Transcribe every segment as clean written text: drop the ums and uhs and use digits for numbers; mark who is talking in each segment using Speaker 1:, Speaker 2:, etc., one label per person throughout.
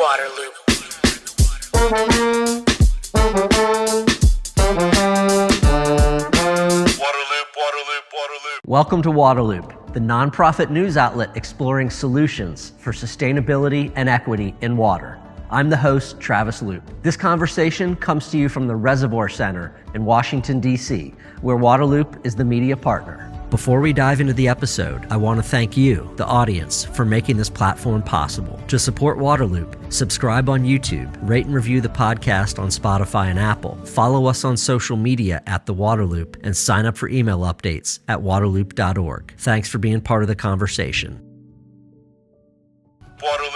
Speaker 1: waterloop.
Speaker 2: Welcome to Waterloop, the nonprofit news outlet exploring solutions for sustainability and equity in water. I'm the host, Travis Loop. This conversation comes to you from the Reservoir Center in Washington, D.C., where Waterloop is the media partner. Before we dive into the episode, I want to thank you, the audience, for making this platform possible. To support Waterloop, subscribe on YouTube, rate and review the podcast on Spotify and Apple, follow us on social media at The Waterloop, and sign up for email updates at waterloop.org. Thanks for being part of the conversation.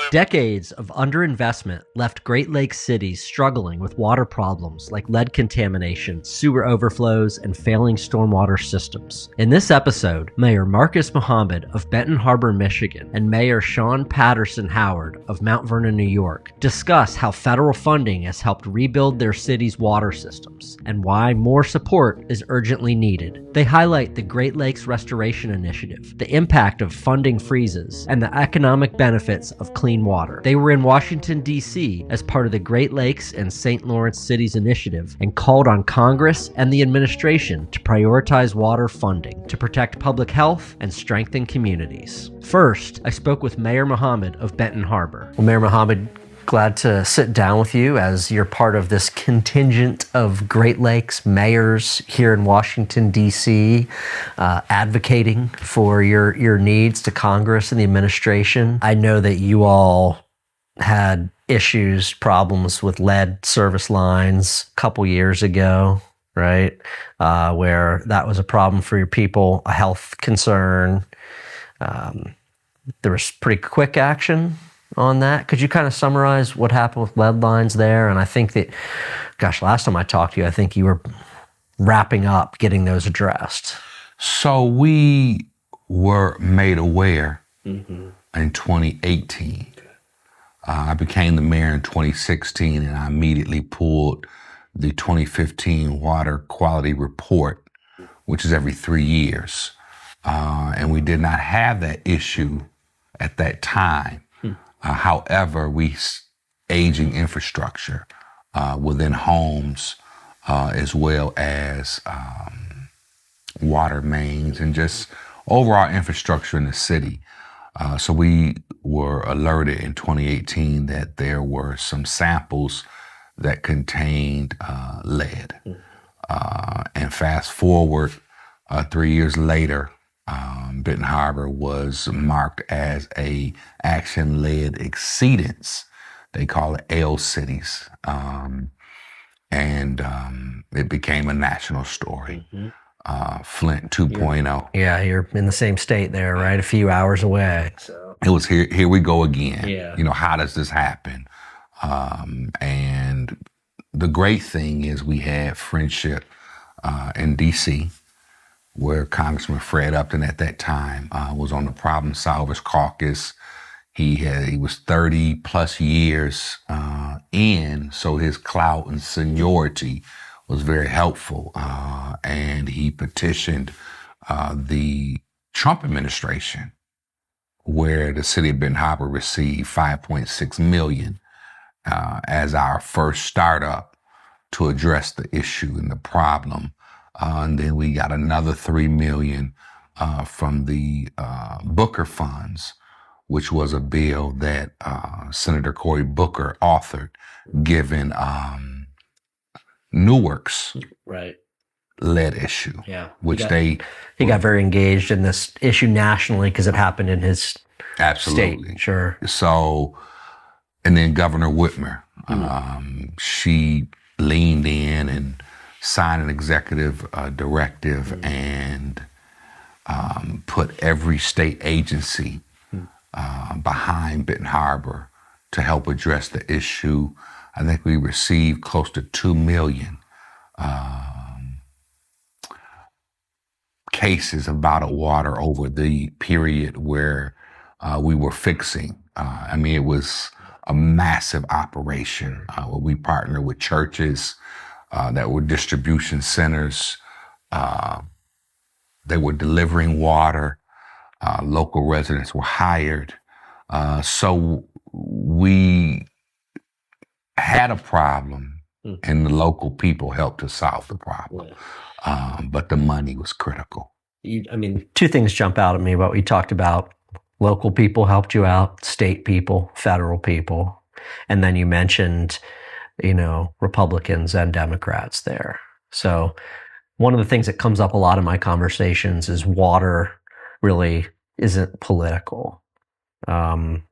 Speaker 2: Decades of underinvestment left Great Lakes cities struggling with water problems like lead contamination, sewer overflows, and failing stormwater systems. In this episode, Mayor Marcus Muhammad of Benton Harbor, Michigan, and Mayor Shawyn Patterson-Howard of Mount Vernon, New York, discuss how federal funding has helped rebuild their city's water systems and why more support is urgently needed. They highlight the Great Lakes Restoration Initiative, the impact of funding freezes, and the economic benefits of clean water. They were in Washington, D.C. as part of the Great Lakes and St. Lawrence Cities Initiative and called on Congress and the administration to prioritize water funding to protect public health and strengthen communities. First, I spoke with Mayor Muhammad of Benton Harbor. Well, Mayor Muhammad, glad to sit down with you as you're part of this contingent of Great Lakes mayors here in Washington, D.C., advocating for your needs to Congress and the administration. I know that you all had problems with lead service lines a couple years ago, right? Where that was a problem for your people, a health concern. There was pretty quick action on that. Could you kind of summarize what happened with lead lines there? And I think that, last time I talked to you, I think you were wrapping up getting those addressed.
Speaker 3: So we were made aware in 2018. I became the mayor in 2016, and I immediately pulled the 2015 Water Quality Report, which is every 3 years. And we did not have that issue at that time. However, aging infrastructure within homes, as well as water mains and just overall infrastructure in the city. So we were alerted in 2018 that there were some samples that contained lead. And fast forward 3 years later, Benton Harbor was marked as a action lead exceedance. They call it L cities. And it became a national story. Flint 2.0.
Speaker 2: Yeah, you're in the same state there, right? A few hours away. So
Speaker 3: it was here we go again.
Speaker 2: Yeah.
Speaker 3: You know, how does this happen? And the great thing is we had friendship in D.C., where Congressman Fred Upton at that time was on the Problem Solvers Caucus. He was 30 plus years in, so his clout and seniority was very helpful. And he petitioned the Trump administration, where the city of Benton Harbor received $5.6 million as our first startup to address the issue and the problem. And then we got another $3 million from the Booker funds, which was a bill that Senator Cory Booker authored, given Newark's lead issue.
Speaker 2: Yeah,
Speaker 3: which
Speaker 2: he got very engaged in this issue nationally because it happened in his
Speaker 3: absolutely
Speaker 2: state. Sure.
Speaker 3: So, and then Governor Whitmer, she leaned in and signed an executive directive and put every state agency behind Benton Harbor to help address the issue. I think we received close to 2 million cases of bottled water over the period where we were fixing. I mean, it was a massive operation where we partnered with churches that were distribution centers. They were delivering water. Local residents were hired. So we had a problem, and the local people helped to solve the problem. But the money was critical.
Speaker 2: Two things jump out at me about what you talked about. Local people helped you out, state people, federal people. And then you mentioned, Republicans and Democrats there. So one of the things that comes up a lot in my conversations is water really isn't political.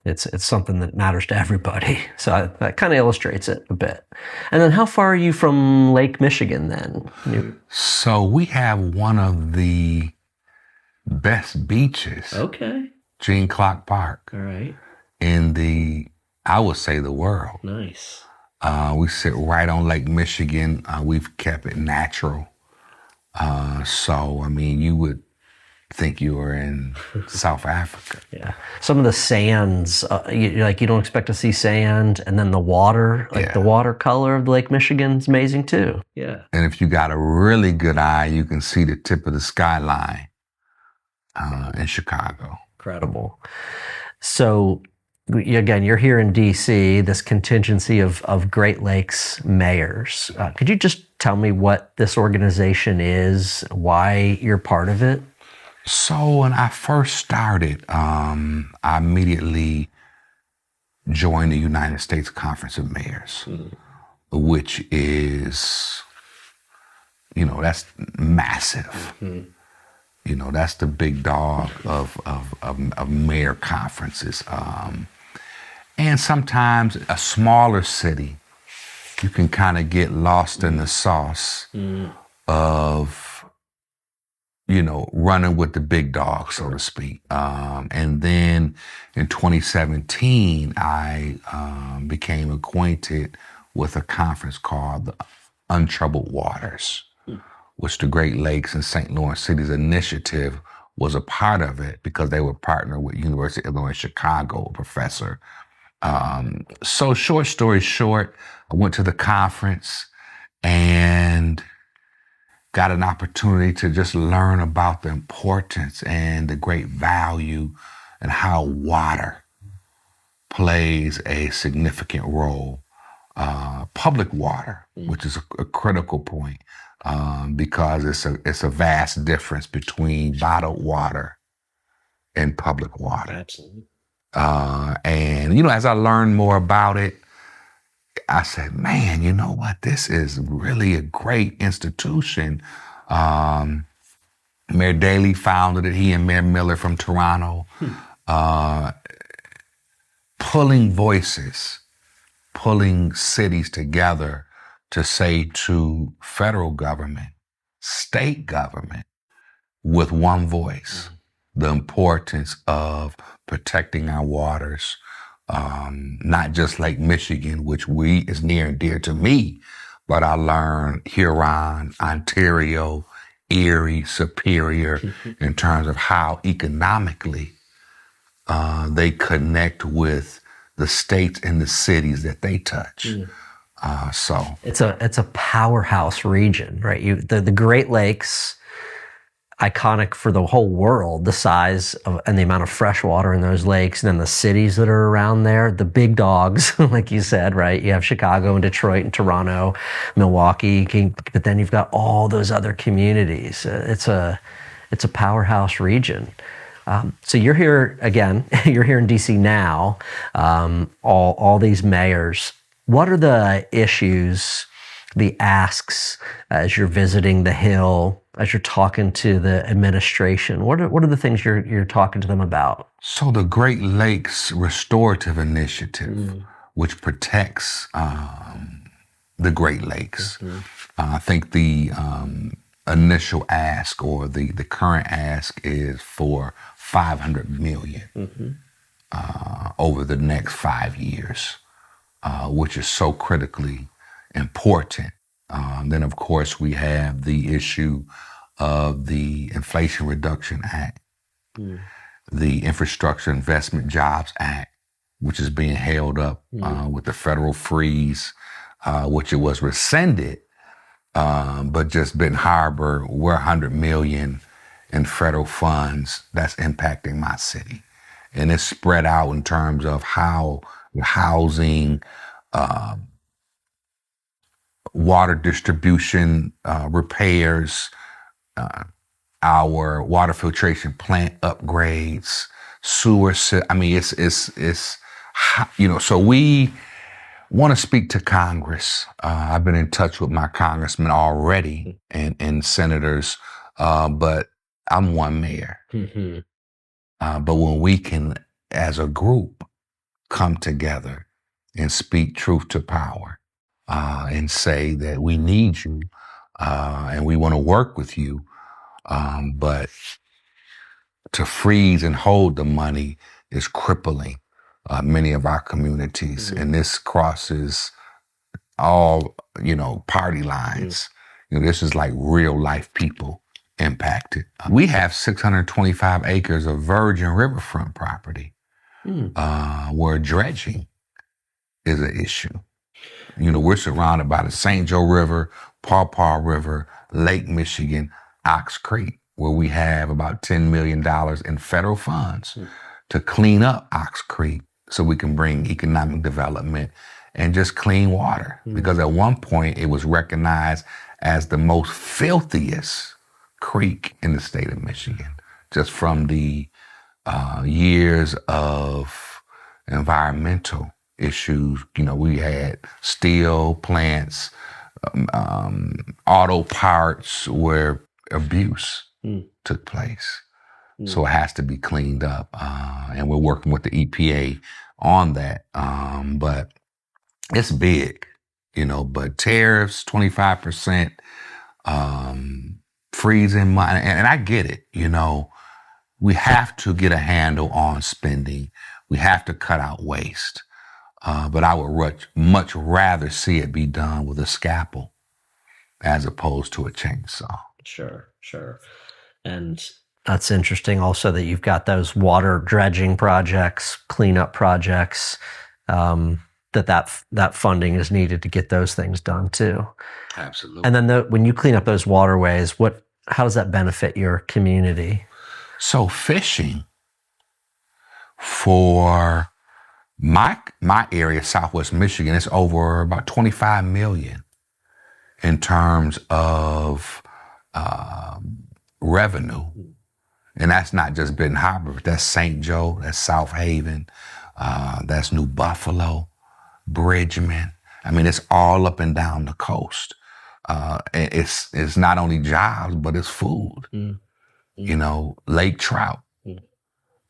Speaker 2: It's something that matters to everybody. So that kind of illustrates it a bit. And then how far are you from Lake Michigan then?
Speaker 3: So we have one of the best beaches.
Speaker 2: Okay.
Speaker 3: Gene Clark Park.
Speaker 2: All right.
Speaker 3: I would say the world.
Speaker 2: Nice.
Speaker 3: We sit right on Lake Michigan. We've kept it natural. So, you would think you were in South Africa.
Speaker 2: Yeah. Some of the sands, you don't expect to see sand, and then the water, the water color of Lake Michigan's amazing too. Yeah.
Speaker 3: And if you got a really good eye, you can see the tip of the skyline in Chicago.
Speaker 2: Incredible. So, again, you're here in D.C., this contingency of Great Lakes mayors. Could you just tell me what this organization is, why you're part of it?
Speaker 3: So when I first started, I immediately joined the United States Conference of Mayors, which is, that's massive. That's the big dog of mayor conferences. And sometimes a smaller city, you can kind of get lost in the sauce of, running with the big dog, so to speak. And then in 2017, I became acquainted with a conference called the Untroubled Waters, which the Great Lakes and St. Lawrence Cities Initiative was a part of it because they were partnered with University of Illinois Chicago, a professor. So short story short, I went to the conference and got an opportunity to just learn about the importance and the great value and how water plays a significant role. Public water, which is a critical point, because it's a vast difference between bottled water and public water.
Speaker 2: Absolutely.
Speaker 3: And as I learned more about it, I said, man, you know what? This is really a great institution. Mayor Daley founded it, he and Mayor Miller from Toronto, pulling voices, pulling cities together to say to federal government, state government, with one voice, the importance of protecting our waters, not just Lake Michigan, which is near and dear to me, but I learned Huron, Ontario, Erie, Superior, in terms of how economically they connect with the states and the cities that they touch. So
Speaker 2: it's a powerhouse region, right? The Great Lakes, iconic for the whole world, the size of and the amount of fresh water in those lakes, and then the cities that are around there, the big dogs, like you said, right? You have Chicago and Detroit and Toronto, Milwaukee, but then you've got all those other communities. It's a powerhouse region. So you're here again. You're here in DC now. All these mayors. What are the issues, the asks as you're visiting the Hill, as you're talking to the administration? What are the things you're talking to them about?
Speaker 3: So the Great Lakes Restorative Initiative, which protects the Great Lakes, I think the initial ask or the current ask is for $500 million over the next 5 years, which is so critically important. Then, of course, we have the issue of the Inflation Reduction Act, the Infrastructure Investment Jobs Act, which is being held up with the federal freeze, which it was rescinded, but just Benton Harbor, we're $100 million in federal funds that's impacting my city. And it's spread out in terms of how the housing, water distribution repairs, our water filtration plant upgrades, I mean, it's so we want to speak to Congress. I've been in touch with my congressmen already and senators, but I'm one mayor.
Speaker 2: Mm-hmm.
Speaker 3: But when we can, as a group, come together and speak truth to power and say that we need you and we want to work with you, but to freeze and hold the money is crippling many of our communities. And this crosses all, party lines. This is like real life people impacted. We have 625 acres of virgin riverfront property where dredging is an issue. We're surrounded by the St. Joe River, Paw Paw River, Lake Michigan, Ox Creek, where we have about $10 million in federal funds to clean up Ox Creek so we can bring economic development and just clean water. Because at one point it was recognized as the most filthiest creek in the state of Michigan, just from the years of environmental issues. We had steel plants, auto parts where abuse took place. So it has to be cleaned up. And we're working with the EPA on that. But it's big, but tariffs, 25%, freezing money. And I get it, we have to get a handle on spending. We have to cut out waste. But I would much rather see it be done with a scalpel as opposed to a chainsaw.
Speaker 2: Sure. And that's interesting also that you've got those water dredging projects, cleanup projects, that funding is needed to get those things done too.
Speaker 3: Absolutely.
Speaker 2: And then when you clean up those waterways, how does that benefit your community?
Speaker 3: So fishing for my area, Southwest Michigan, it's over about 25 million in terms of revenue. And that's not just Benton Harbor, that's St. Joe, that's South Haven, that's New Buffalo, Bridgman. I mean, it's all up and down the coast. It's not only jobs, but it's food, lake trout.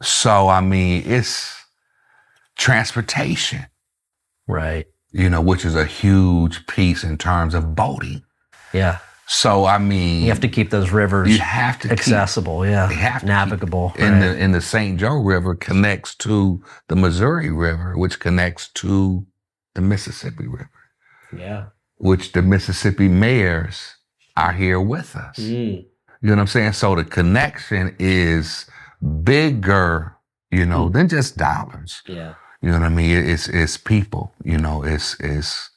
Speaker 3: So, I mean, it's transportation.
Speaker 2: Right.
Speaker 3: Which is a huge piece in terms of boating.
Speaker 2: Yeah.
Speaker 3: So, I mean,
Speaker 2: you have to keep those rivers accessible, navigable.
Speaker 3: And the St. Joe River connects to the Missouri River, which connects to the Mississippi River.
Speaker 2: Yeah.
Speaker 3: Which the Mississippi mayors are here with us. You know what I'm saying? So the connection is bigger, than just dollars.
Speaker 2: Yeah.
Speaker 3: You know what I mean? It's people, it's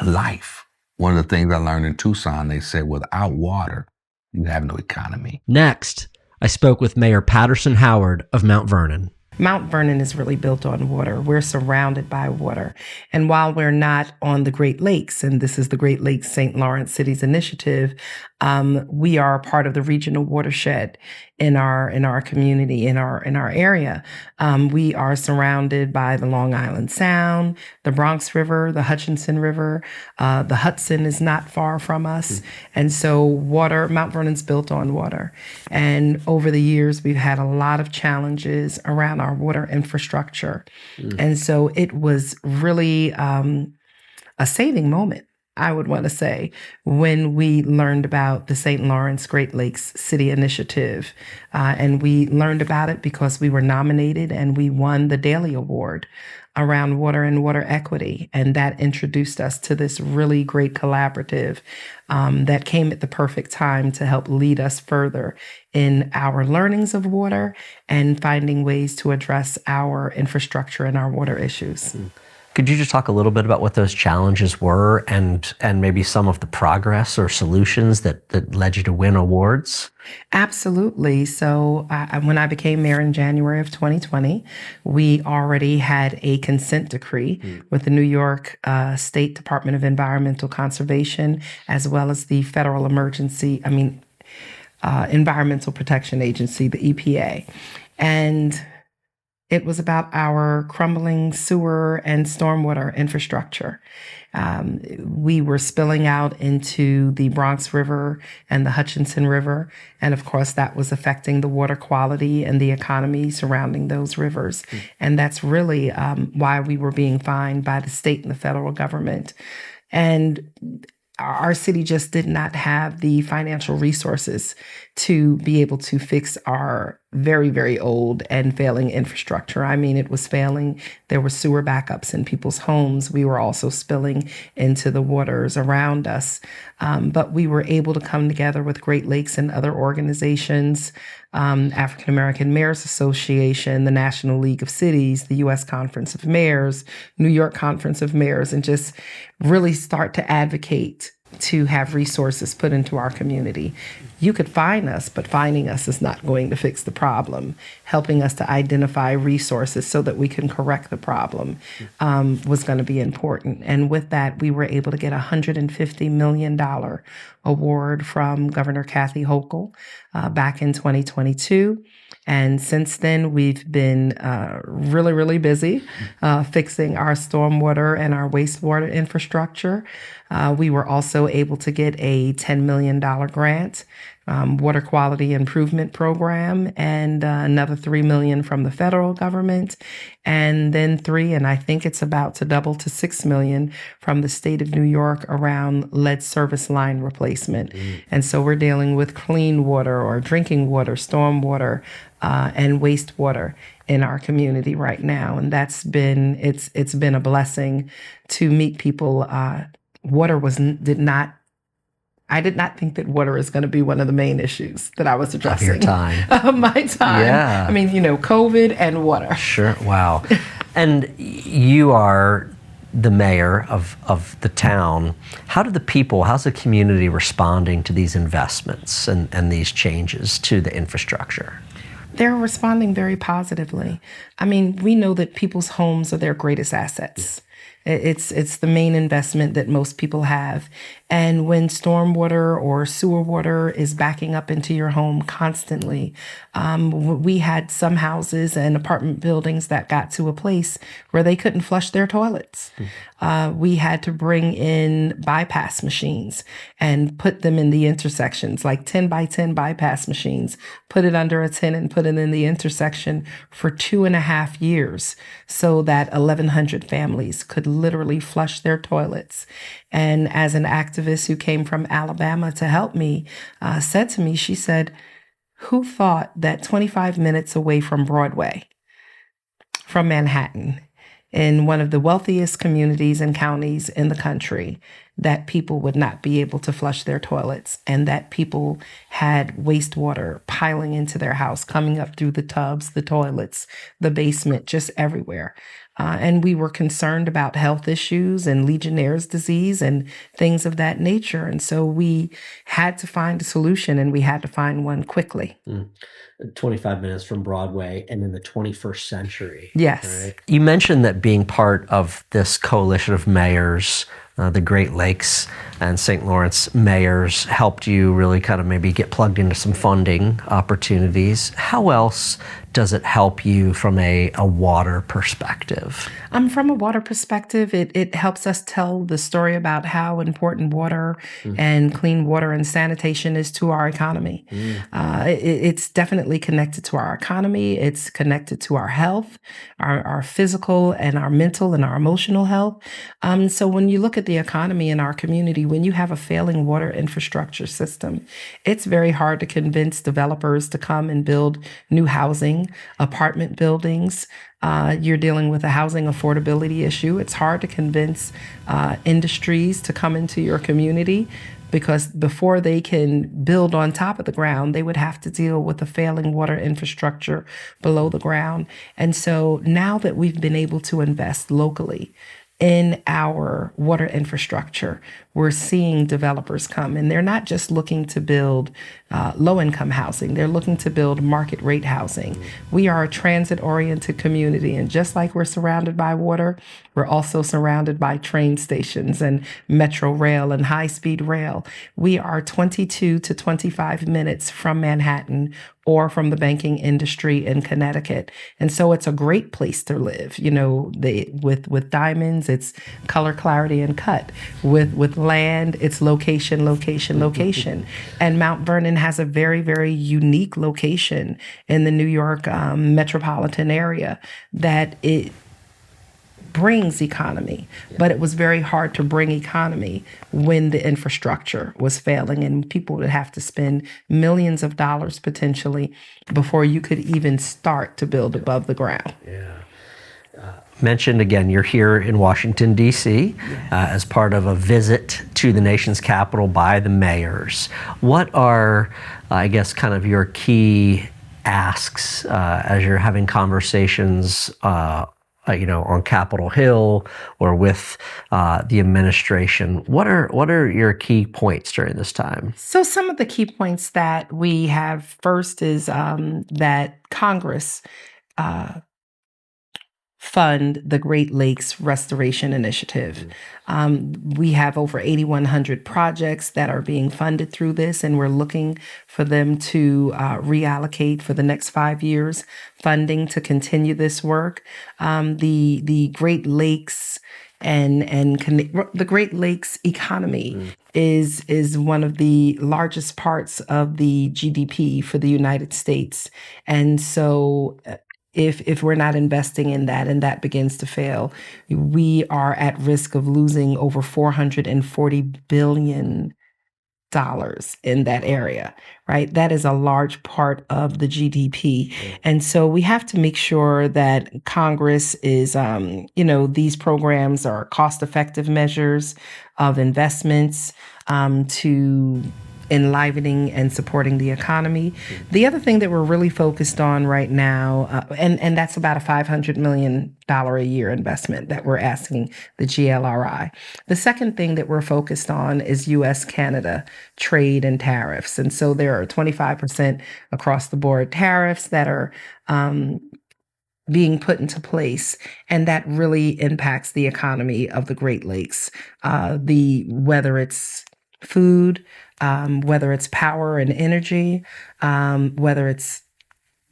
Speaker 3: life. One of the things I learned in Tucson, they said, without water, you have no economy.
Speaker 2: Next, I spoke with Mayor Patterson-Howard of Mount Vernon.
Speaker 1: Mount Vernon is really built on water. We're surrounded by water. And while we're not on the Great Lakes, and this is the Great Lakes St. Lawrence Cities Initiative, we are part of the regional watershed in our community, in our area. We are surrounded by the Long Island Sound, the Bronx River, the Hutchinson River. The Hudson is not far from us. And so Mount Vernon's built on water. And over the years, we've had a lot of challenges around our water infrastructure. And so it was really a saving moment, I would want to say, when we learned about the St. Lawrence Great Lakes City Initiative. And we learned about it because we were nominated and we won the Daly Award around water and water equity. And that introduced us to this really great collaborative that came at the perfect time to help lead us further in our learnings of water and finding ways to address our infrastructure and our water issues.
Speaker 2: Could you just talk a little bit about what those challenges were and maybe some of the progress or solutions that led you to win awards?
Speaker 1: Absolutely. So when I became mayor in January of 2020, we already had a consent decree with the New York State Department of Environmental Conservation, as well as the Federal Environmental Protection Agency, the EPA. And it was about our crumbling sewer and stormwater infrastructure. We were spilling out into the Bronx River and the Hutchinson River. And of course, that was affecting the water quality and the economy surrounding those rivers. And that's really why we were being fined by the state and the federal government. And our city just did not have the financial resources to be able to fix our very, very old and failing infrastructure. I mean, it was failing. There were sewer backups in people's homes. We were also spilling into the waters around us. But we were able to come together with Great Lakes and other organizations, African American Mayors Association, the National League of Cities, the U.S. Conference of Mayors, New York Conference of Mayors, and just really start to advocate to have resources put into our community. You could fine us, but fining us is not going to fix the problem. Helping us to identify resources so that we can correct the problem was going to be important. And with that, we were able to get a $150 million award from Governor Kathy Hochul back in 2022. And since then, we've been really, really busy fixing our stormwater and our wastewater infrastructure. We were also able to get a $10 million grant, water quality improvement program, and another $3 million from the federal government, and then and I think it's about to double to $6 million from the state of New York around lead service line replacement. And so we're dealing with clean water or drinking water, stormwater, and wastewater in our community right now. And it's been a blessing to meet people. I did not think that water is going to be one of the main issues that I was addressing.
Speaker 2: Of your time.
Speaker 1: Of my time.
Speaker 2: Yeah.
Speaker 1: I mean, COVID and water.
Speaker 2: Sure. Wow. And you are the mayor of the town. How's the community responding to these investments and these changes to the infrastructure?
Speaker 1: They're responding very positively. I mean, we know that people's homes are their greatest assets. It's the main investment that most people have. And when stormwater or sewer water is backing up into your home constantly, we had some houses and apartment buildings that got to a place where they couldn't flush their toilets. We had to bring in bypass machines and put them in the intersections, like 10 by 10 bypass machines, put it under a tent and put it in the intersection for 2.5 years so that 1,100 families could literally flush their toilets. And as an activist who came from Alabama to help me, said to me, she said, who thought that 25 minutes away from Broadway, from Manhattan, in one of the wealthiest communities and counties in the country, that people would not be able to flush their toilets and that people had wastewater piling into their house, coming up through the tubs, the toilets, the basement, just everywhere. And we were concerned about health issues and Legionnaire's disease and things of that nature. And so we had to find a solution, and we had to find one quickly.
Speaker 2: 25 minutes from Broadway and in the 21st century.
Speaker 1: Yes.
Speaker 2: Right? You mentioned that being part of this coalition of mayors, the Great Lakes and St. Lawrence mayors, helped you really kind of maybe get plugged into some funding opportunities. How else does it help you from a water perspective?
Speaker 1: From a water perspective, it helps us tell the story about how important water and clean water and sanitation is to our economy. It's definitely connected to our economy. It's connected to our health, our physical and our mental and our emotional health. So when you look at the economy in our community, when you have a failing water infrastructure system, it's very hard to convince developers to come and build new housing, apartment buildings. You're dealing with a housing affordability issue. It's hard to convince industries to come into your community, because before they can build on top of the ground, they would have to deal with the failing water infrastructure below the ground. And so now that we've been able to invest locally in our water infrastructure. We're seeing developers come, and they're not just looking to build low-income housing. They're looking to build market-rate housing. We are a transit-oriented community, and just like we're surrounded by water, we're also surrounded by train stations and metro rail and high-speed rail. We are 22 to 25 minutes from Manhattan or from the banking industry in Connecticut. And so it's a great place to live. With diamonds, it's color, clarity, and cut. With land, it's location, location, location. And Mount Vernon has a very, very unique location in the New York metropolitan area that it brings economy, but it was very hard to bring economy when the infrastructure was failing, and people would have to spend millions of dollars potentially before you could even start to build above the ground.
Speaker 2: Yeah. Mentioned again, you're here in Washington, D.C. As part of a visit to the nation's capital by the mayors. What are, I guess, kind of your key asks as you're having conversations on Capitol Hill or with the administration? What are your key points during this time?
Speaker 1: So some of the key points that we have first is that Congress fund the Great Lakes Restoration Initiative. We have over 8,100 projects that are being funded through this, and we're looking for them to reallocate for the next 5 years funding to continue this work. The Great Lakes and the Great Lakes economy is one of the largest parts of the GDP for the United States, and so if we're not investing in that and that begins to fail, we are at risk of losing over $440 billion in that area, right? That is a large part of the GDP. And so we have to make sure that Congress is, these programs are cost-effective measures of investments to enlivening and supporting the economy. The other thing that we're really focused on right now, and that's about a $500 million a year investment that we're asking the GLRI. The second thing that we're focused on is U.S.-Canada trade and tariffs. And so there are 25% across the board tariffs that are being put into place, and that really impacts the economy of the Great Lakes. Whether it's food, whether it's power and energy, whether it's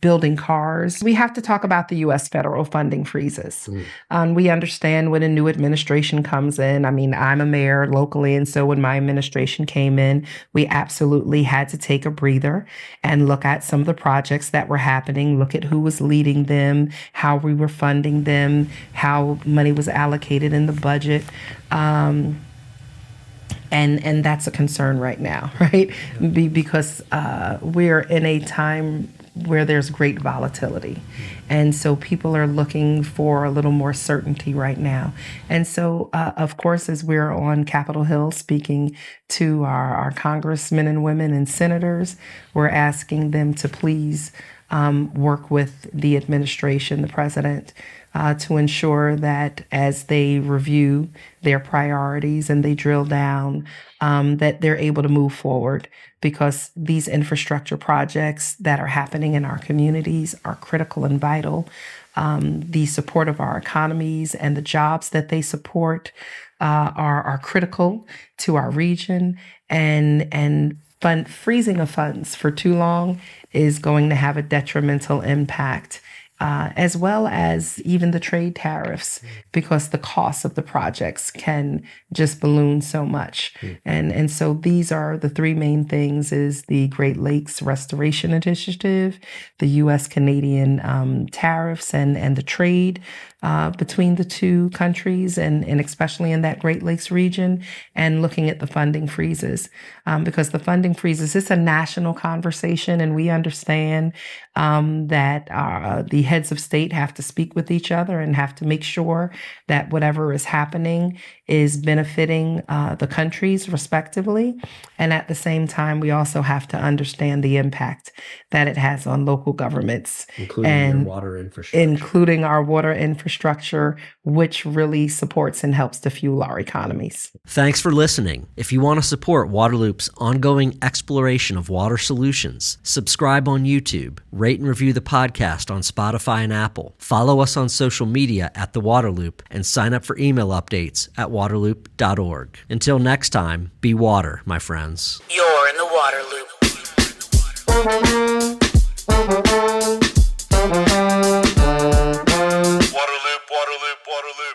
Speaker 1: building cars. We have to talk about the U.S. federal funding freezes. We understand when a new administration comes in. I mean, I'm a mayor locally, and so when my administration came in, we absolutely had to take a breather and look at some of the projects that were happening, look at who was leading them, how we were funding them, how money was allocated in the budget. And that's a concern right now, right? Because we're in a time where there's great volatility. And so people are looking for a little more certainty right now. And so, of course, as we're on Capitol Hill speaking to our congressmen and women and senators, we're asking them to please work with the administration, the president, to ensure that as they review their priorities and they drill down, that they're able to move forward, because these infrastructure projects that are happening in our communities are critical and vital. The support of our economies and the jobs that they support are critical to our region, and freezing of funds for too long is going to have a detrimental impact, as well as even the trade tariffs, because the cost of the projects can just balloon so much. And so these are the three main things: is the Great Lakes Restoration Initiative, the U.S.-Canadian tariffs, and the trade between the two countries, and especially in that Great Lakes region, and looking at the funding freezes. Because the funding freezes, it's a national conversation, and we understand that the heads of state have to speak with each other and have to make sure that whatever is happening is benefiting the countries respectively. And at the same time, we also have to understand the impact that it has on local governments,
Speaker 2: including our water infrastructure.
Speaker 1: infrastructure, which really supports and helps to fuel our economies.
Speaker 2: Thanks for listening. If you want to support Waterloop's ongoing exploration of water solutions, subscribe on YouTube, rate and review the podcast on Spotify and Apple, follow us on social media at The Waterloop, and sign up for email updates at waterloop.org. Until next time, be water, my friends.
Speaker 4: You're in the water loop.